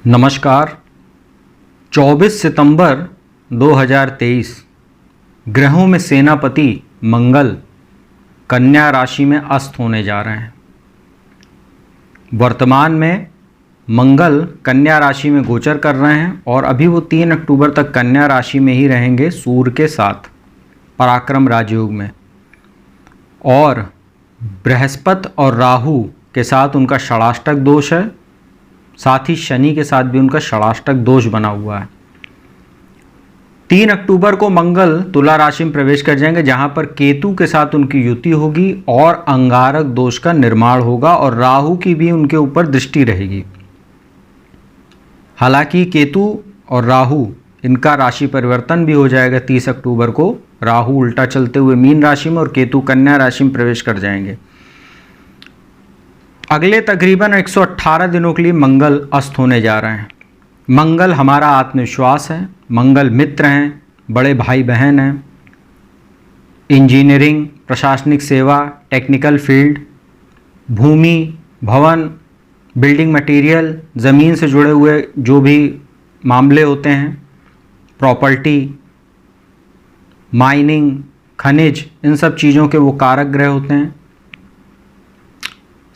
नमस्कार। 24 सितंबर 2023 ग्रहों में सेनापति मंगल कन्या राशि में अस्त होने जा रहे हैं। वर्तमान में मंगल कन्या राशि में गोचर कर रहे हैं और अभी वो 3 अक्टूबर तक कन्या राशि में ही रहेंगे सूर्य के साथ पराक्रम राजयोग में। और बृहस्पति और राहु के साथ उनका षडाष्टक दोष है, साथ ही शनि के साथ भी उनका षडाष्टक दोष बना हुआ है। 3 अक्टूबर को मंगल तुला राशि में प्रवेश कर जाएंगे, जहां पर केतु के साथ उनकी युति होगी और अंगारक दोष का निर्माण होगा और राहु की भी उनके ऊपर दृष्टि रहेगी। हालांकि केतु और राहु इनका राशि परिवर्तन भी हो जाएगा 30 अक्टूबर को। राहु उल्टा चलते हुए मीन राशि में और केतु कन्या राशि में प्रवेश कर जाएंगे। अगले तकरीबन 118 दिनों के लिए मंगल अस्त होने जा रहे हैं। मंगल हमारा आत्मविश्वास है, मंगल मित्र हैं, बड़े भाई बहन हैं, इंजीनियरिंग, प्रशासनिक सेवा, टेक्निकल फील्ड, भूमि, भवन, बिल्डिंग मटेरियल, ज़मीन से जुड़े हुए जो भी मामले होते हैं, प्रॉपर्टी, माइनिंग, खनिज, इन सब चीज़ों के वो कारक ग्रह होते हैं।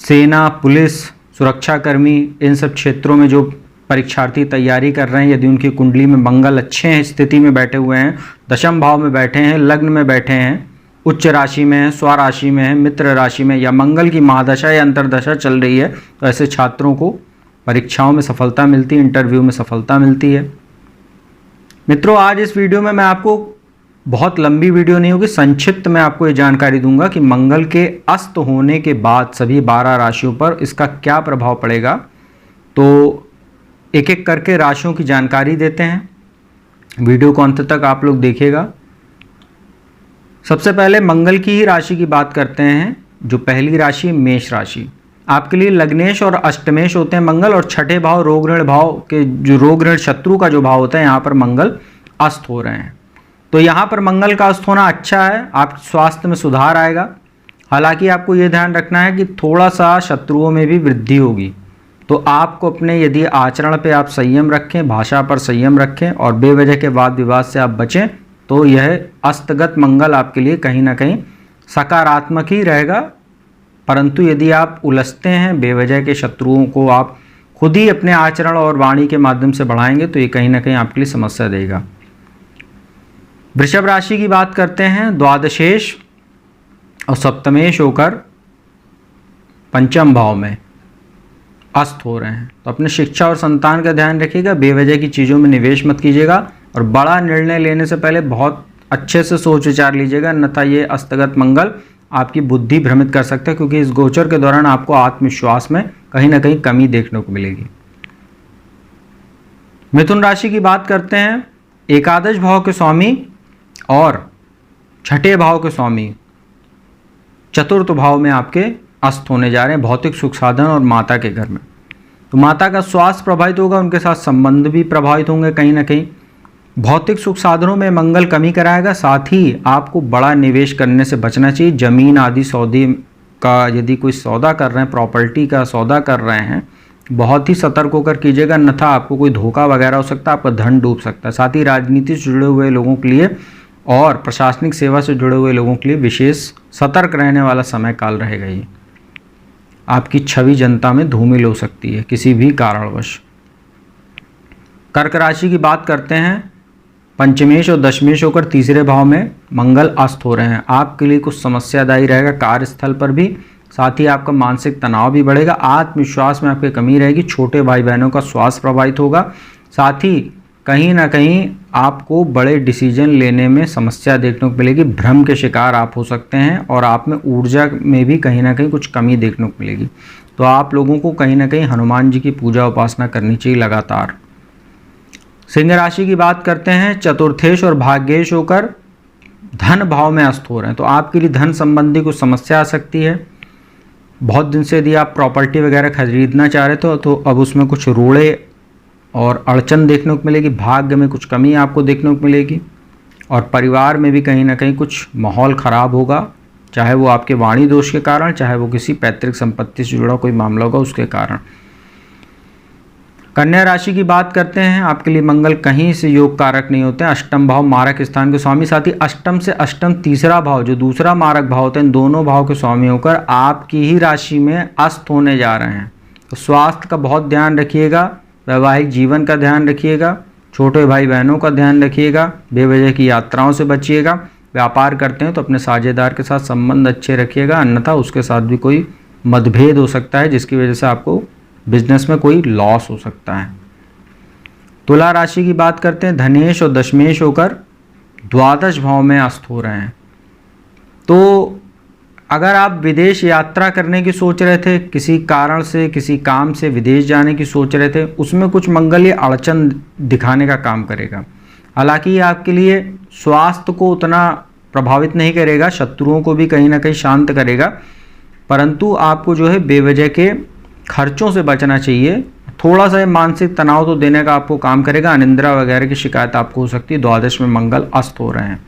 सेना, पुलिस, सुरक्षाकर्मी, इन सब क्षेत्रों में जो परीक्षार्थी तैयारी कर रहे हैं, यदि उनकी कुंडली में मंगल अच्छे हैं, स्थिति में बैठे हुए हैं, दशम भाव में बैठे हैं, लग्न में बैठे हैं, उच्च राशि में है, स्वराशि में है, मित्र राशि में, या मंगल की महादशा या अंतरदशा चल रही है, तो ऐसे छात्रों को परीक्षाओं में सफलता मिलती है, इंटरव्यू में सफलता मिलती है। मित्रों, आज इस वीडियो में मैं आपको, बहुत लंबी वीडियो नहीं होगी, संक्षिप्त में आपको ये जानकारी दूंगा कि मंगल के अस्त होने के बाद सभी 12 राशियों पर इसका क्या प्रभाव पड़ेगा। तो एक एक करके राशियों की जानकारी देते हैं, वीडियो को अंत तक आप लोग देखिएगा। सबसे पहले मंगल की ही राशि की बात करते हैं। जो पहली राशि मेष राशि, आपके लिए लग्नेश और अष्टमेश होते हैं मंगल, और छठे भाव रोग ऋण भाव के, जो रोग ऋण शत्रु का जो भाव होता है, यहाँ पर मंगल अस्त हो रहे हैं। तो यहाँ पर मंगल का अस्त होना अच्छा है, आप स्वास्थ्य में सुधार आएगा। हालांकि आपको ये ध्यान रखना है कि थोड़ा सा शत्रुओं में भी वृद्धि होगी। तो आपको अपने, यदि आचरण पे आप संयम रखें, भाषा पर संयम रखें और बेवजह के वाद विवाद से आप बचें, तो यह अस्तगत मंगल आपके लिए कहीं ना कहीं सकारात्मक ही रहेगा। परंतु यदि आप उलझते हैं, बेवजह के शत्रुओं को आप खुद ही अपने आचरण और वाणी के माध्यम से बढ़ाएंगे, तो ये कहीं ना कहीं आपके लिए समस्या देगा। वृषभ राशि की बात करते हैं। द्वादशेश और सप्तमेश होकर पंचम भाव में अस्त हो रहे हैं, तो अपने शिक्षा और संतान का ध्यान रखिएगा। बेवजह की चीज़ों में निवेश मत कीजिएगा और बड़ा निर्णय लेने से पहले बहुत अच्छे से सोच विचार लीजिएगा, अन्यथा ये अस्तगत मंगल आपकी बुद्धि भ्रमित कर सकता है, क्योंकि इस गोचर के दौरान आपको आत्मविश्वास में कहीं ना कहीं कमी देखने को मिलेगी। मिथुन राशि की बात करते हैं। एकादश भाव के स्वामी और छठे भाव के स्वामी चतुर्थ भाव में आपके अस्त होने जा रहे हैं, भौतिक सुख साधन और माता के घर में। तो माता का स्वास्थ्य प्रभावित होगा, उनके साथ संबंध भी प्रभावित होंगे कहीं ना कहीं। भौतिक सुख साधनों में मंगल कमी कराएगा, साथ ही आपको बड़ा निवेश करने से बचना चाहिए। जमीन आदि सौदे का यदि कोई सौदा कर रहे हैं, प्रॉपर्टी का सौदा कर रहे हैं, बहुत ही सतर्क होकर कीजिएगा, अन्यथा आपको कोई धोखा वगैरह हो सकता है, आपका धन डूब सकता है। साथ ही राजनीति से जुड़े हुए लोगों के लिए और प्रशासनिक सेवा से जुड़े हुए लोगों के लिए विशेष सतर्क रहने वाला समय काल रहेगा। ये आपकी छवि जनता में धूमिल हो सकती है किसी भी कारणवश। कर्क राशि की बात करते हैं। पंचमेश और दशमेश होकर तीसरे भाव में मंगल अस्त हो रहे हैं। आपके लिए कुछ समस्यादायी रहेगा कार्यस्थल पर भी, साथ ही आपका मानसिक तनाव भी बढ़ेगा, आत्मविश्वास में आपकी कमी रहेगी, छोटे भाई बहनों का स्वास्थ्य प्रभावित होगा, साथ ही कहीं ना कहीं आपको बड़े डिसीजन लेने में समस्या देखने को मिलेगी, भ्रम के शिकार आप हो सकते हैं और आप में ऊर्जा में भी कहीं ना कहीं कुछ कमी देखने को मिलेगी। तो आप लोगों को कहीं ना कहीं हनुमान जी की पूजा उपासना करनी चाहिए लगातार। सिंह राशि की बात करते हैं। चतुर्थेश और भाग्येश होकर धन भाव में अस्त हो रहे हैं, तो आपके लिए धन संबंधी कुछ समस्या आ सकती है। बहुत दिन से यदि आप प्रॉपर्टी वगैरह खरीदना चाह रहे थे, तो अब उसमें कुछ रोड़े और अड़चन देखने को मिलेगी, भाग्य में कुछ कमी आपको देखने को मिलेगी और परिवार में भी कहीं ना कहीं कुछ माहौल ख़राब होगा, चाहे वो आपके वाणी दोष के कारण, चाहे वो किसी पैतृक संपत्ति से जुड़ा कोई मामला होगा उसके कारण। कन्या राशि की बात करते हैं, आपके लिए मंगल कहीं से योग कारक नहीं होते हैं। अष्टम भाव मारक स्थान के स्वामी, साथ ही अष्टम से अष्टम तीसरा भाव जो दूसरा मारक भाव होता है, इन दोनों भाव के स्वामी होकर आपकी ही राशि में अस्त होने जा रहे हैं। तो स्वास्थ्य का बहुत ध्यान रखिएगा, वैवाहिक जीवन का ध्यान रखिएगा, छोटे भाई बहनों का ध्यान रखिएगा, बेवजह की यात्राओं से बचिएगा। व्यापार करते हैं तो अपने साझेदार के साथ संबंध अच्छे रखिएगा, अन्यथा उसके साथ भी कोई मतभेद हो सकता है जिसकी वजह से आपको बिजनेस में कोई लॉस हो सकता है। तुला राशि की बात करते हैं, धनेश और दशमेश होकर द्वादश भाव में अस्त हो रहे हैं। तो अगर आप विदेश यात्रा करने की सोच रहे थे, किसी कारण से किसी काम से विदेश जाने की सोच रहे थे, उसमें कुछ मंगल ये अड़चन दिखाने का काम करेगा। हालांकि ये आपके लिए स्वास्थ्य को उतना प्रभावित नहीं करेगा, शत्रुओं को भी कहीं ना कहीं शांत करेगा, परंतु आपको जो है बेवजह के खर्चों से बचना चाहिए। थोड़ा सा मानसिक तनाव तो देने का आपको काम करेगा। अनिद्रा वगैरह की शिकायत आपको हो सकती है। द्वादश में मंगल अस्त हो रहे हैं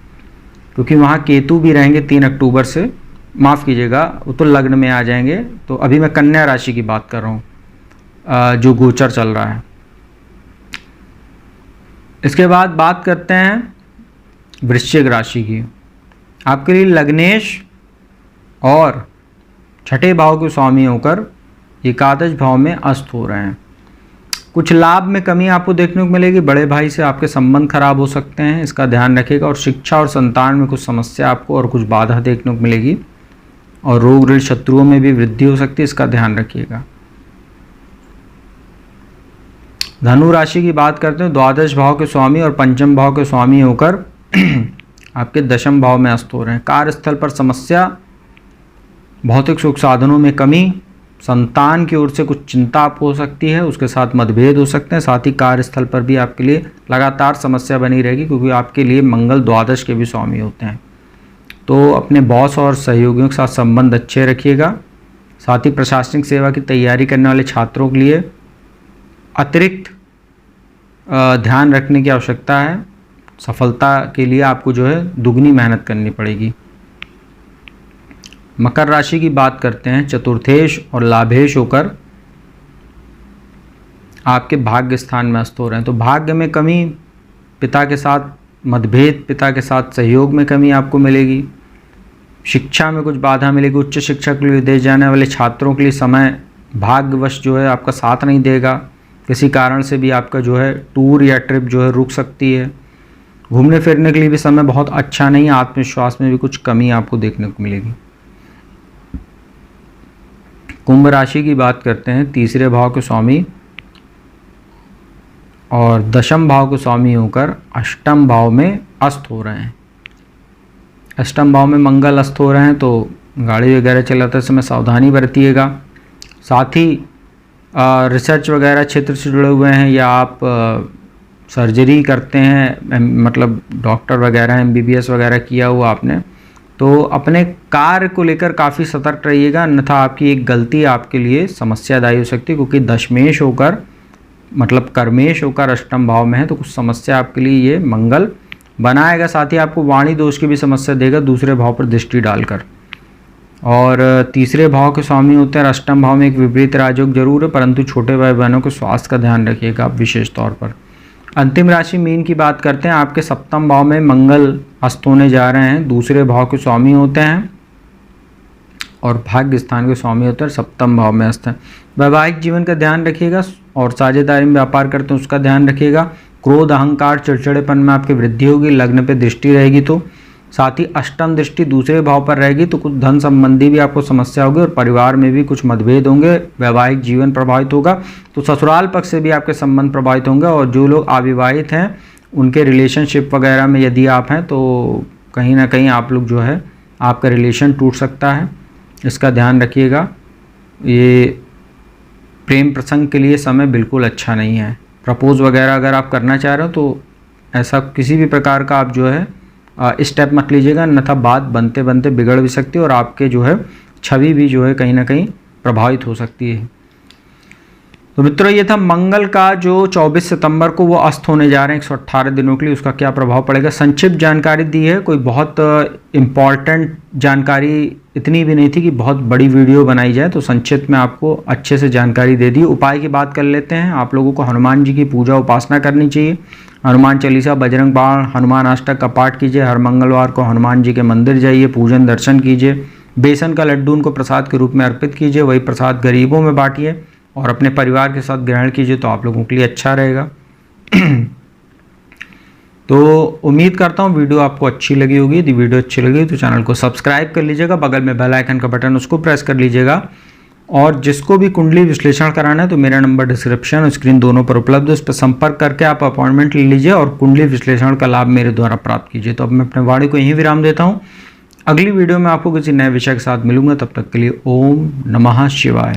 क्योंकि वहाँ केतु भी रहेंगे 3 अक्टूबर से, माफ़ कीजिएगा, वो तो लग्न में आ जाएंगे। तो अभी मैं कन्या राशि की बात कर रहा हूँ जो गोचर चल रहा है। इसके बाद बात करते हैं वृश्चिक राशि की। आपके लिए लग्नेश और छठे भाव के स्वामी होकर एकादश भाव में अस्त हो रहे हैं। कुछ लाभ में कमी आपको देखने को मिलेगी, बड़े भाई से आपके संबंध खराब हो सकते हैं, इसका ध्यान रखिएगा। और शिक्षा और संतान में कुछ समस्या आपको और कुछ बाधा देखने को मिलेगी, और रोग ऋण शत्रुओं में भी वृद्धि हो सकती है, इसका ध्यान रखिएगा। धनु राशि की बात करते हैं, द्वादश भाव के स्वामी और पंचम भाव के स्वामी होकर आपके दशम भाव में अस्त हो रहे हैं। कार्यस्थल पर समस्या, भौतिक सुख साधनों में कमी, संतान की ओर से कुछ चिंता आपको हो सकती है, उसके साथ मतभेद हो सकते हैं। साथ ही कार्यस्थल पर भी आपके लिए लगातार समस्या बनी रहेगी क्योंकि आपके लिए मंगल द्वादश के भी स्वामी होते हैं। तो अपने बॉस और सहयोगियों के साथ संबंध अच्छे रखिएगा। साथ ही प्रशासनिक सेवा की तैयारी करने वाले छात्रों के लिए अतिरिक्त ध्यान रखने की आवश्यकता है। सफलता के लिए आपको जो है दुगनी मेहनत करनी पड़ेगी। मकर राशि की बात करते हैं, चतुर्थेश और लाभेश होकर आपके भाग्य स्थान में अस्त हो रहे हैं। तो भाग्य में कमी, पिता के साथ मतभेद, पिता के साथ सहयोग में कमी आपको मिलेगी। शिक्षा में कुछ बाधा मिलेगी। उच्च शिक्षा के लिए विदेश जाने वाले छात्रों के लिए समय भाग्यवश जो है आपका साथ नहीं देगा। किसी कारण से भी आपका जो है टूर या ट्रिप जो है रुक सकती है। घूमने फिरने के लिए भी समय बहुत अच्छा नहीं है। आत्मविश्वास में भी कुछ कमी आपको देखने को मिलेगी। कुंभ राशि की बात करते हैं, तीसरे भाव के स्वामी और दशम भाव के स्वामी होकर अष्टम भाव में अस्त हो रहे हैं। अष्टम भाव में मंगल अस्त हो रहे हैं तो गाड़ी वगैरह चलाते समय सावधानी बरतिएगा। साथ ही रिसर्च वगैरह क्षेत्र से जुड़े हुए हैं या आप सर्जरी करते हैं, मतलब डॉक्टर वगैरह MBBS वगैरह किया हुआ आपने, तो अपने कार्य को लेकर काफ़ी सतर्क रहिएगा, अन्यथा आपकी एक गलती आपके लिए समस्यादायी हो सकती है क्योंकि दशमेश होकर मतलब कर्मेश होकर अष्टम भाव में है, तो कुछ समस्या आपके लिए ये मंगल बनाएगा। साथ ही आपको वाणी दोष की भी समस्या देगा दूसरे भाव पर दृष्टि डालकर। और तीसरे भाव के स्वामी होते हैं अष्टम भाव में एक विपरीत राजयोग जरूर है, परंतु छोटे भाई बहनों के स्वास्थ्य का ध्यान रखिएगा आप विशेष तौर पर। अंतिम राशि मीन की बात करते हैं, आपके सप्तम भाव में मंगल अस्त होने जा रहे हैं। दूसरे भाव के स्वामी होते हैं और भाग्य स्थान के स्वामी होते हैं, सप्तम भाव में अस्त हैं। वैवाहिक जीवन का ध्यान रखिएगा और साझेदारी में व्यापार करते हैं उसका ध्यान रखिएगा। क्रोध, अहंकार, चिड़चिड़ेपन में आपकी वृद्धि होगी। लग्न पे दृष्टि रहेगी तो, साथ ही अष्टम दृष्टि दूसरे भाव पर रहेगी तो कुछ धन संबंधी भी आपको समस्या होगी और परिवार में भी कुछ मतभेद होंगे। वैवाहिक जीवन प्रभावित होगा तो ससुराल पक्ष से भी आपके संबंध प्रभावित होंगे। और जो लोग अविवाहित हैं उनके रिलेशनशिप वगैरह में यदि आप हैं तो कहीं ना कहीं आप लोग जो है आपका रिलेशन टूट सकता है, इसका ध्यान रखिएगा। ये प्रेम प्रसंग के लिए समय बिल्कुल अच्छा नहीं है। प्रपोज वगैरह अगर आप करना चाह रहे हो तो ऐसा किसी भी प्रकार का आप जो है स्टेप मत लीजिएगा, अन्यथा बात बनते बनते बिगड़ भी सकती है और आपके जो है छवि भी जो है कहीं ना कहीं प्रभावित हो सकती है। तो मित्रों ये था मंगल का जो 24 सितंबर को वो अस्त होने जा रहे हैं 118 दिनों के लिए, उसका क्या प्रभाव पड़ेगा। संक्षिप्त जानकारी दी है, कोई बहुत इम्पॉर्टेंट जानकारी इतनी भी नहीं थी कि बहुत बड़ी वीडियो बनाई जाए, तो संक्षिप्त में आपको अच्छे से जानकारी दे दी। उपाय की बात कर लेते हैं। आप लोगों को हनुमान जी की पूजा उपासना करनी चाहिए। हनुमान चालीसा, बजरंग बाण, हनुमान अष्टक का पाठ कीजिए। हर मंगलवार को हनुमान जी के मंदिर जाइए, पूजन दर्शन कीजिए। बेसन का लड्डू उनको प्रसाद के रूप में अर्पित कीजिए, वही प्रसाद गरीबों में बांटिए और अपने परिवार के साथ ग्रहण कीजिए, तो आप लोगों के लिए अच्छा रहेगा। तो उम्मीद करता हूँ वीडियो आपको अच्छी लगी होगी। यदि वीडियो अच्छी लगी तो चैनल को सब्सक्राइब कर लीजिएगा, बगल में बेल आइकन का बटन उसको प्रेस कर लीजिएगा। और जिसको भी कुंडली विश्लेषण कराना है तो मेरा नंबर डिस्क्रिप्शन और स्क्रीन दोनों पर उपलब्ध है, उस पर संपर्क करके आप अपॉइंटमेंट ले लीजिए और कुंडली विश्लेषण का लाभ मेरे द्वारा प्राप्त कीजिए। तो अब मैं अपने वाणी को यहीं विराम देता हूँ। अगली वीडियो में आपको किसी नए विषय के साथ मिलूंगा, तब तक के लिए ओम नमः शिवाय।